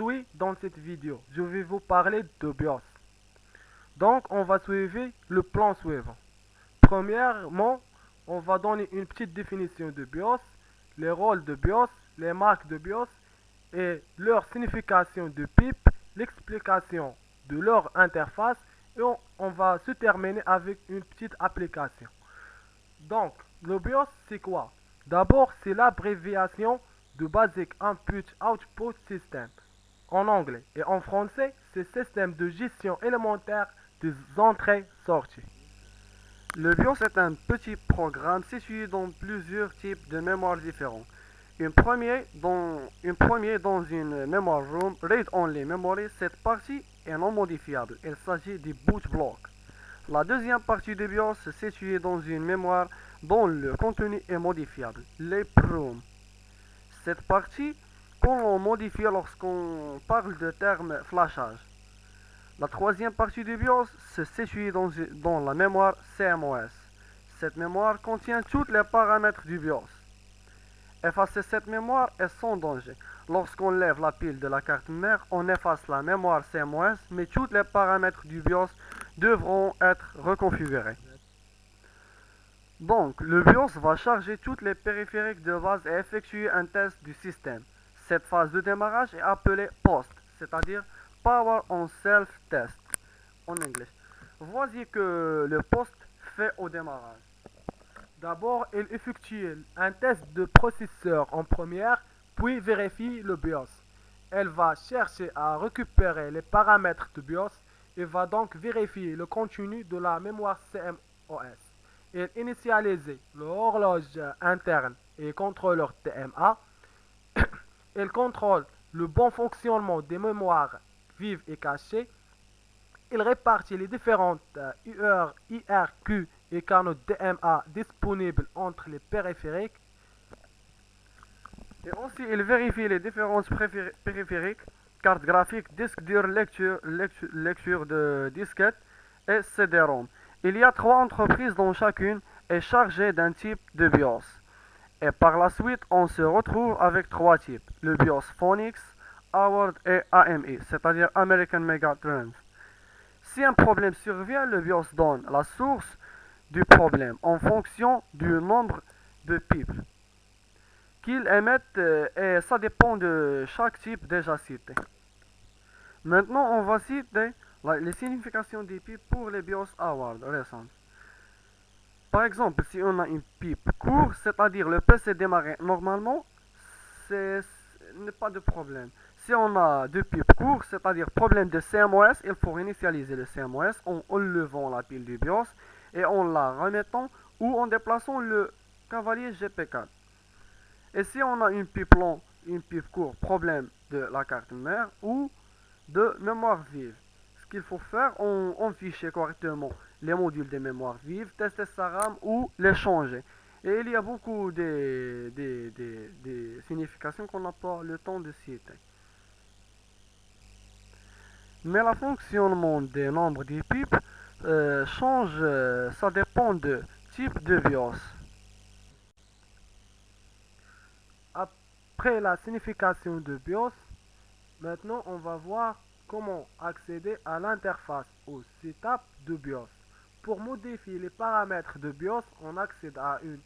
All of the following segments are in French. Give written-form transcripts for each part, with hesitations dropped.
Aujourd'hui, dans cette vidéo, je vais vous parler de BIOS. Donc, on va suivre le plan suivant. Premièrement, on va donner une petite définition de BIOS, les rôles de BIOS, les marques de BIOS et leur signification de PIP, l'explication de leur interface et on va se terminer avec une petite application. Donc, le BIOS, c'est quoi? D'abord, c'est l'abréviation de Basic Input Output System en anglais et en français, c'est système de gestion élémentaire des entrées-sorties. Le BIOS est un petit programme situé dans plusieurs types de mémoire différents. Une première dans une mémoire room, read-only memory, cette partie est non modifiable. Il s'agit du boot block. La deuxième partie du BIOS se situe dans une mémoire dont le contenu est modifiable, l'EEPROM. Cette partie qu'on l'on modifie lorsqu'on parle de terme flashage. La troisième partie du BIOS se situe dans la mémoire CMOS. Cette mémoire contient tous les paramètres du BIOS. Effacer cette mémoire est sans danger. Lorsqu'on lève la pile de la carte mère, on efface la mémoire CMOS, mais tous les paramètres du BIOS devront être reconfigurés. Donc, le BIOS va charger toutes les périphériques de base et effectuer un test du système. Cette phase de démarrage est appelée POST, c'est-à-dire Power on Self Test en anglais. Voici que le POST fait au démarrage. D'abord, il effectue un test de processeur en première, puis vérifie le BIOS. Elle va chercher à récupérer les paramètres du BIOS et va donc vérifier le contenu de la mémoire CMOS. Il initialise l'horloge interne et contrôleur TMA. Il contrôle le bon fonctionnement des mémoires vives et cachées. Il répartit les différentes IRQ et canaux DMA disponibles entre les périphériques. Et aussi, il vérifie les différences périphériques, carte graphique, disque dur, lecture de disquette et CD-ROM. Il y a trois entreprises dont chacune est chargée d'un type de BIOS. Et par la suite, on se retrouve avec trois types, le BIOS Phonix, Howard et AMI, c'est-à-dire American Megatrends. Si un problème survient, le BIOS donne la source du problème en fonction du nombre de pipes qu'ils émettent et ça dépend de chaque type déjà cité. Maintenant, on va citer les significations des pipes pour les BIOS Howard récentes. Par exemple, si on a une pipe courte, c'est-à-dire le PC démarré normalement, ce n'est pas de problème. Si on a deux pipes courtes, c'est-à-dire problème de CMOS, il faut initialiser le CMOS en enlevant la pile du BIOS et en la remettant ou en déplaçant le cavalier GP4. Et si on a une pipe longue, une pipe courte, problème de la carte mère ou de mémoire vive. Ce qu'il faut faire, on fiche correctement les modules de mémoire vive, tester sa RAM ou les changer. Et il y a beaucoup de significations qu'on n'a pas le temps de citer. Mais le fonctionnement des nombres des pipes change, ça dépend de type de BIOS. Après la signification de BIOS, maintenant on va voir comment accéder à l'interface au setup de BIOS. Pour modifier les paramètres de BIOS, on accède à une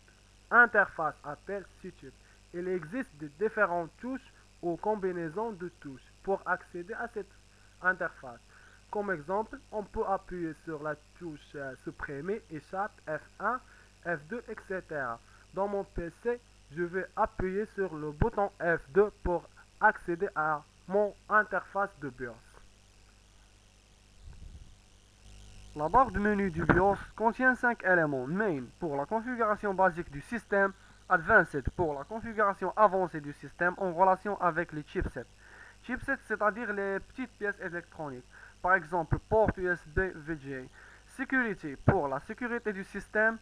interface appelée setup. Il existe de différentes touches ou combinaisons de touches pour accéder à cette interface. Comme exemple, on peut appuyer sur la touche supprimer, échappe, F1, F2, etc. Dans mon PC, je vais appuyer sur le bouton F2 pour accéder à mon interface de BIOS. La barre de menu du BIOS contient 5 éléments. Main pour la configuration basique du système, Advanced pour la configuration avancée du système en relation avec les chipsets. Chipsets, c'est-à-dire les petites pièces électroniques, par exemple port USB VGA. Security pour la sécurité du système.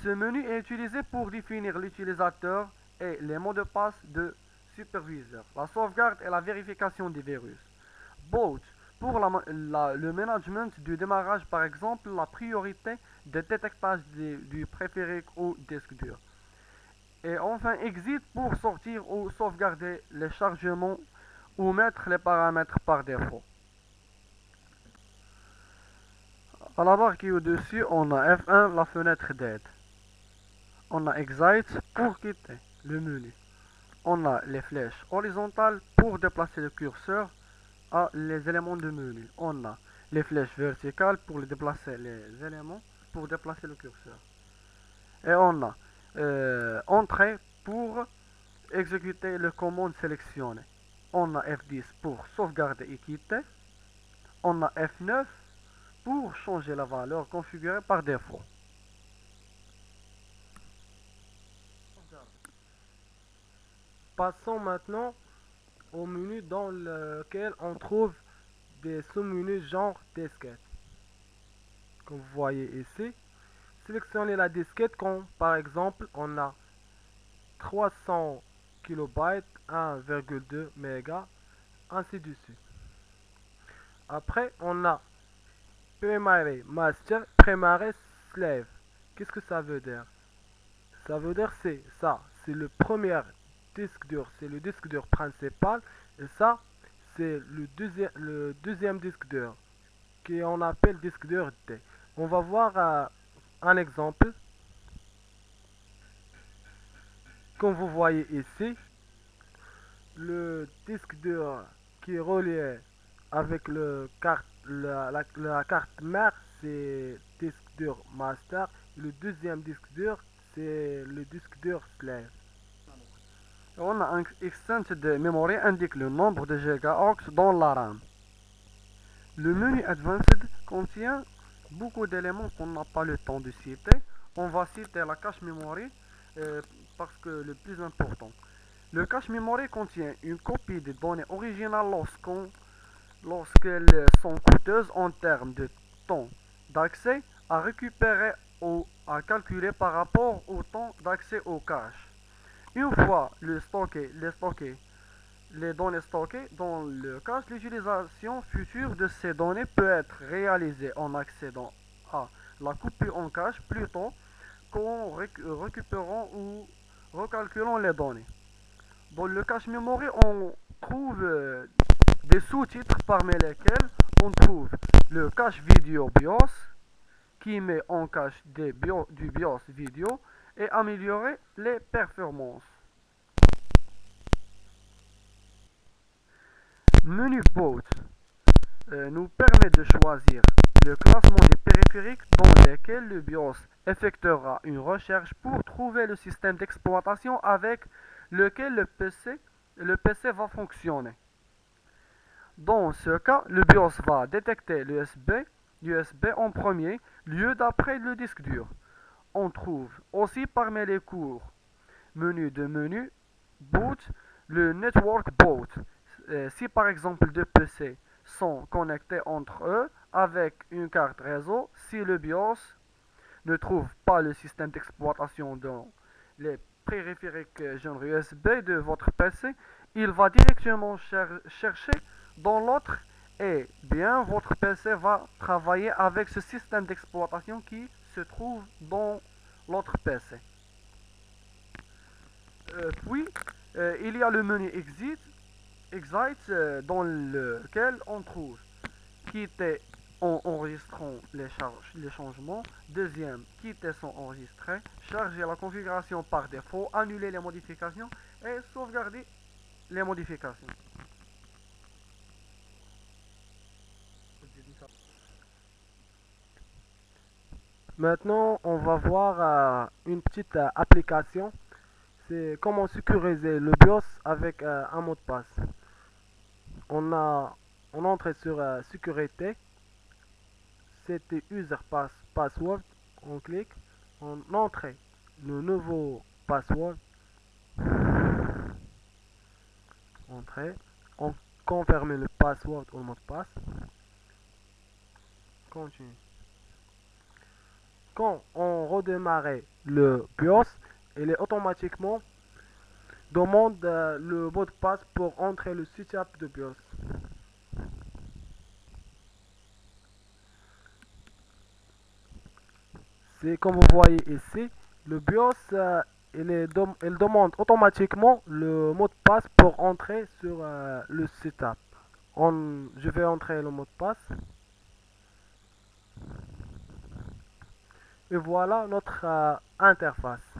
Ce menu est utilisé pour définir l'utilisateur et les mots de passe de superviseur, la sauvegarde et la vérification des virus. Boot pour le management du démarrage, par exemple la priorité de détectage du périphérique ou disque dur. Et enfin exit pour sortir ou sauvegarder les chargements ou mettre les paramètres par défaut. À la barre qui est au-dessus, on a F1, la fenêtre d'aide. On a Exit pour quitter le menu. On a les flèches horizontales pour déplacer le curseur à les éléments de menu. On a les flèches verticales pour déplacer les éléments, pour déplacer le curseur. Et on a Entrée pour exécuter le commande sélectionné. On a F10 pour sauvegarder et quitter. On a F9 pour changer la valeur configurée par défaut. Passons maintenant au menu dans lequel on trouve des sous-menus genre disquette. Comme vous voyez ici, sélectionnez la disquette quand par exemple on a 300 kilobytes, 1,2 mégas, ainsi de suite. Après, on a primary master, primary slave. Qu'est-ce que ça veut dire? Ça veut dire c'est le premier disque dur, c'est le disque dur principal, et ça, c'est le deuxième disque dur, qu'on appelle disque dur D. On va voir un exemple. Comme vous voyez ici, le disque dur qui est relié avec la carte mère, c'est disque dur master. Le deuxième disque dur, c'est le disque dur slave. On a un extended memory indique le nombre de gigaocts dans la RAM. Le menu Advanced contient beaucoup d'éléments qu'on n'a pas le temps de citer. On va citer la cache memory parce que le plus important. Le cache memory contient une copie des données originales lorsqu'elles sont coûteuses en termes de temps d'accès à récupérer ou à calculer par rapport au temps d'accès au cache. Une fois les données stockées dans le cache, l'utilisation future de ces données peut être réalisée en accédant à la copie en cache plutôt qu'en récupérant ou recalculant les données. Dans le cache memory, on trouve des sous-titres parmi lesquels on trouve le cache vidéo BIOS qui met en cache du BIOS vidéo et améliorer les performances. Menu Boot nous permet de choisir le classement des périphériques dans lesquels le BIOS effectuera une recherche pour trouver le système d'exploitation avec lequel le PC va fonctionner. Dans ce cas, le BIOS va détecter l'USB en premier lieu d'après le disque dur. On trouve aussi parmi les cours menu boot le network boot. Si par exemple deux PC sont connectés entre eux avec une carte réseau, si le BIOS ne trouve pas le système d'exploitation dans les périphériques genre USB de votre PC, il va directement chercher dans l'autre et bien votre PC va travailler avec ce système d'exploitation qui se trouve dans l'autre PC. Puis, il y a le menu Exit dans lequel on trouve quitter en enregistrant les changements. Deuxième, quitter sans enregistrer. Charger la configuration par défaut. Annuler les modifications et sauvegarder les modifications. Maintenant, on va voir une petite application. C'est comment sécuriser le BIOS avec un mot de passe. On entre sur sécurité, c'était user password, on clique, on entre le nouveau password, entrée, on confirme le password ou le mot de passe, continue. Quand on redémarre le BIOS, il est automatiquement demande le mot de passe pour entrer le setup de BIOS. C'est comme vous voyez ici, le BIOS elle demande automatiquement le mot de passe pour entrer sur le setup. Je vais entrer le mot de passe. Et voilà notre interface.